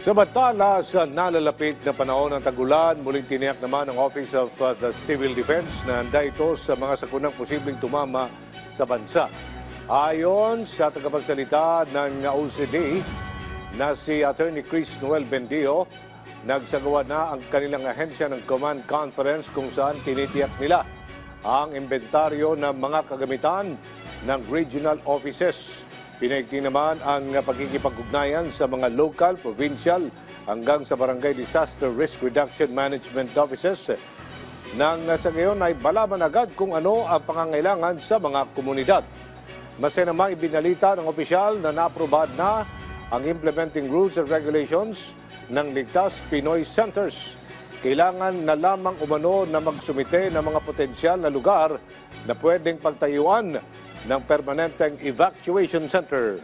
Samantala sa nalalapit na panahon ng tagulan, muling tiniyak naman ng Office of the Civil Defense na handa ito sa mga sakunang posibleng tumama sa bansa. Ayon sa tagapagsalita ng OCD na si Attorney Chris Noel Bendio, nagsagawa na ang kanilang ahensya ng command conference kung saan tinitiyak nila ang inventaryo ng mga kagamitan ng regional offices. Pinaigting naman ang pagkikipag-ugnayan sa mga local, provincial, hanggang sa barangay disaster risk reduction management offices nang sa ngayon ay malaman agad kung ano ang pangangailangan sa mga komunidad. Masaya namang ibinalita ng opisyal na naaprobad na ang implementing rules and regulations ng Ligtas Pinoy Centers. Kailangan na lamang umano na magsumite ng mga potensyal na lugar na pwedeng pagtayuan ng permanenteng evacuation center.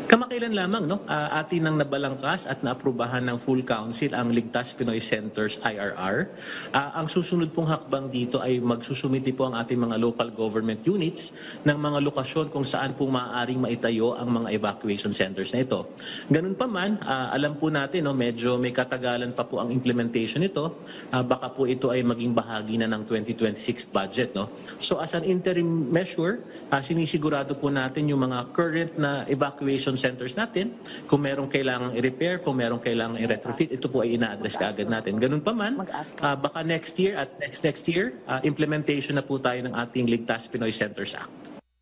Kamakailan lamang atin nang nabalangkas at naaprubahan ng full council ang Ligtas Pinoy Centers IRR. Ang susunod pong hakbang dito ay magsusumiti po ang ating mga local government units ng mga lokasyon kung saan po maaaring maitayo ang mga evacuation centers na ito. Ganun pa man, alam po natin medyo may katagalan pa po ang implementation nito. Baka po ito ay maging bahagi na ng 2026 budget. So as an interim measure, sinisigurado po natin yung mga current na evacuation centers natin. Kung merong kailangang i-repair, kung merong kailangang i-retrofit, ito po ay ina-address kaagad natin. Ganun pa man, baka next year at next year, implementation na po tayo ng ating Ligtas Pinoy Centers Act.